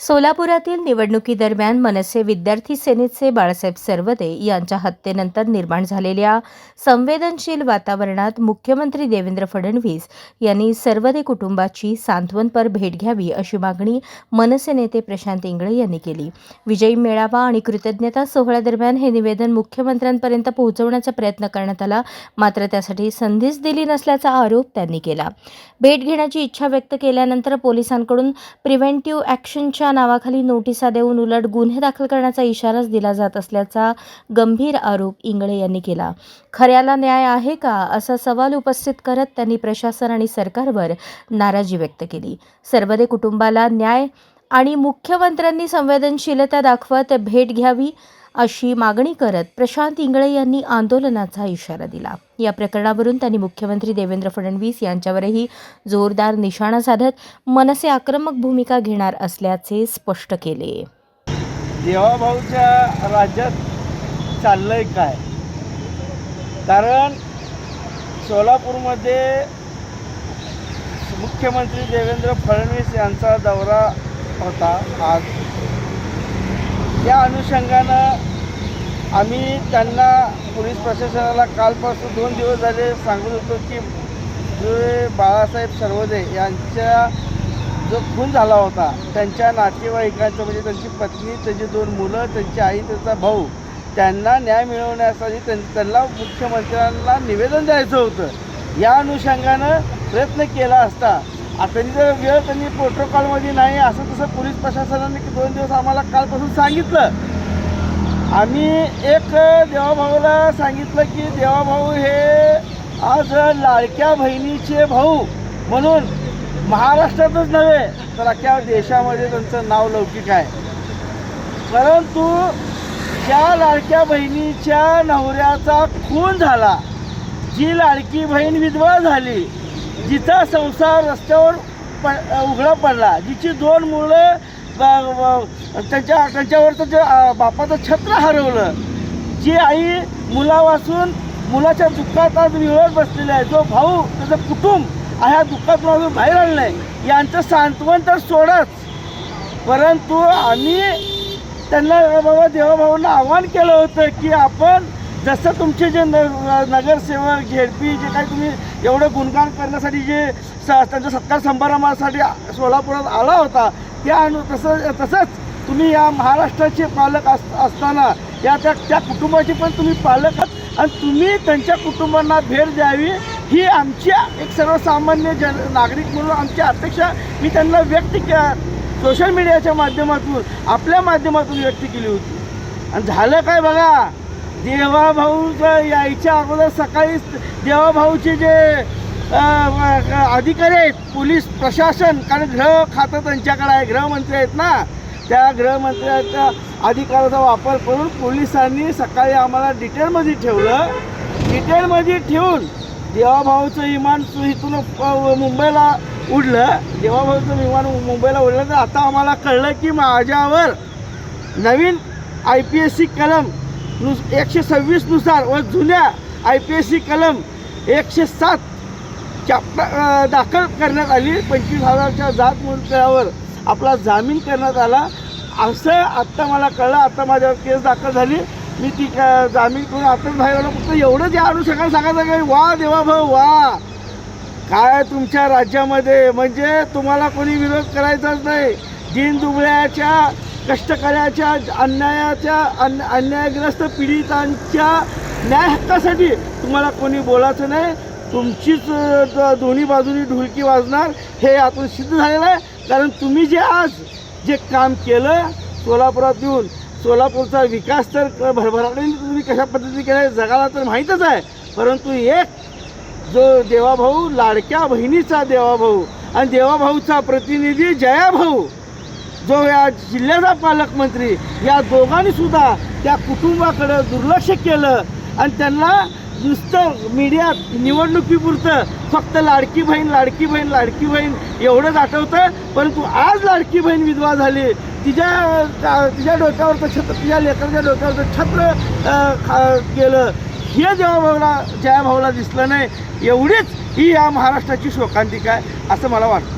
सोलापुरातील निवडणुकीदरम्यान मनसे विद्यार्थी सेनेचे बाळासाहेब सरवदे यांच्या हत्येनंतर निर्माण झालेल्या संवेदनशील वातावरणात मुख्यमंत्री देवेंद्र फडणवीस यांनी सरवदे कुटुंबाची सांत्वनपर भेट घ्यावी अशी मागणी मनसे नेते प्रशांत इंगळे यांनी केली। विजयी मेळावा आणि कृतज्ञता सोहळ्यादरम्यान हे निवेदन मुख्यमंत्र्यांपर्यंत पोहोचवण्याचा प्रयत्न करण्यात आला, मात्र त्यासाठी संधीच दिली नसल्याचा आरोप त्यांनी केला। भेट घेण्याची इच्छा व्यक्त केल्यानंतर पोलिसांकडून प्रिव्हेंटिव्ह ॲक्शनच्या नावाखाली नोटिसा देऊन उलट गुन्हे दाखल करण्याचा इशाराच दिला जात असल्याचा गंभीर आरोप इंगळे यांनी केला। खऱ्याला न्याय आहे का असा सवाल उपस्थित करत त्यांनी प्रशासन आणि सरकारवर नाराजी व्यक्त केली। सरवदे कुटुंबाला न्याय आणि मुख्यमंत्र्यांनी संवेदनशीलता दाखवत भेट घ्यावी अशी मागणी करत प्रशांत इंगळे यांनी आंदोलनाचा इशारा दिला। या प्रकरणावरून त्यांनी मुख्यमंत्री देवेंद्र फडणवीस यांच्यावरही जोरदार निशाणा साधत मनसे आक्रमक भूमिका घेणार असल्याचे स्पष्ट केले। देवाभाऊच्या राज्यात चाललंय काय? कारण सोलापूरमध्ये मुख्यमंत्री देवेंद्र फडणवीस यांचा दौरा होता आज। त्या अनुषंगानं आम्ही त्यांना पोलीस प्रशासनाला कालपासून 2 दिवस झाले सांगत होतो की जे बाळासाहेब सरवदे यांचा जो खून झाला होता त्यांच्या नातेवाईकांचं म्हणजे त्यांची पत्नी, त्यांची 2 मुलं, त्यांची आई, त्यांचा भाऊ, त्यांना न्याय मिळवण्यासाठी त्यांना मुख्यमंत्र्यांना निवेदन द्यायचं होतं। या अनुषंगानं प्रयत्न केला असता आता जर वेळ त्यांनी प्रोटोकॉलमध्ये नाही असं तसं पोलीस प्रशासनाने 2 दिवस आम्हाला कालपासून सांगितलं। आम्ही एक देवाभाऊला सांगितलं की देवाभाऊ हे आज लाडक्या बहिणीचे भाऊ म्हणून महाराष्ट्रातच नव्हे तर अख्ख्या देशामध्ये त्यांचं नाव लौकिक आहे। परंतु ज्या लाडक्या बहिणीच्या नवऱ्याचा खून झाला, जी लाडकी बहीण विधवा झाली, जिचा संसार रस्त्यावर उघडा पडला, जिची 2 मुलं त्यांच्यावरचं जे बापाचं छत्र हरवलं, जी आई मुलापासून मुलाच्या दुःखात आज विळत बसलेला आहे, जो भाऊ त्याचं कुटुंब ह्या दुःखातून अजून बाहेर आलेलं आहे, यांचं सांत्वन तर सोडच। परंतु आम्ही त्यांना बाबा देवाभाऊंना आव्हान केलं होतं की आपण जसं तुमचे जे नगरसेवक झेडपी जे काही तुम्ही एवढं गुणगान करण्यासाठी जे त्यांच्या सत्कार समारंभासाठी सोलापुरात आला होता तसंच तुम्ही या महाराष्ट्राचे पालक असताना त्या कुटुंबाचे पण तुम्ही पालक आहात आणि तुम्ही त्यांच्या कुटुंबांना भेट द्यावी ही आमची एक सर्वसामान्य नागरिक म्हणून आमची अपेक्षा मी त्यांना व्यक्त सोशल मीडियाच्या माध्यमातून आपल्या माध्यमातून व्यक्त केली होती। आणि झालं काय बघा, देवाभाऊचं यायच्या अगोदर सकाळी देवाभाऊचे जे अधिकारी आहेत, पोलीस प्रशासन, कारण गृह खातं त्यांच्याकडे आहे, गृहमंत्री आहेत ना, त्या गृहमंत्र्याच्या अधिकाराचा वापर करून पोलिसांनी सकाळी आम्हाला डिटेलमध्ये ठेवलं। डिटेलमध्ये ठेवून देवाभाऊचं विमान इथून मुंबईला उडलं। देवाभाऊचं विमान मुंबईला उडलं तर आता आम्हाला कळलं की माझ्यावर नवीन IPSC कलम 126 नुसार व जुन्या IPSC कलम 107 दाखल करण्यात आली। 25,000च्या जात मुद्द्यावर आपला जामीन करण्यात आला असं आत्ता मला कळलं। आता माझ्यावर केस दाखल झाली, मी ती जामीन करून आताच बाहेर आलो। फक्त एवढंच या अनुषंगाने सांगायचं की वा देवाभाऊ वा, काय तुमच्या राज्यामध्ये म्हणजे तुम्हाला कोणी विरोध करायचाच नाही। दीनदुबळ्याच्या, कष्टकऱ्याच्या, अन्यायग्रस्त पीडितांच्या न्याय हक्कासाठी तुम्हाला कोणी बोलायचं नाही। तुमचीच दोन्ही बाजूनी ढोलकी वाजणार हे यातून सिद्ध झालेलं आहे। कारण तुम्ही जे काम केलं सोलापुरात येऊन, सोलापूरचा विकास तर भरभराटीने तुम्ही कशा पद्धतीने केला आहे जगाला तर माहीतच आहे। परंतु एक जो देवाभाऊ, लाडक्या बहिणीचा देवाभाऊ आणि देवाभाऊचा प्रतिनिधी जयाभाऊ जो या जिल्ह्याचा पालकमंत्री, या दोघांनीसुद्धा त्या कुटुंबाकडं दुर्लक्ष केलं आणि त्यांना नुसतं मीडियात निवडणुकीपुरतं फक्त लाडकी बहीण एवढंच आठवतं। परंतु आज लाडकी बहीण विधवा झाली, तिच्या डोक्यावरचं छत्र, तिच्या लेकराच्या डोक्यावरचं छत्र गेलं, हे जयाभाऊला दिसलं नाही। एवढीच ही या महाराष्ट्राची शोकांतिका आहे असं मला वाटतं।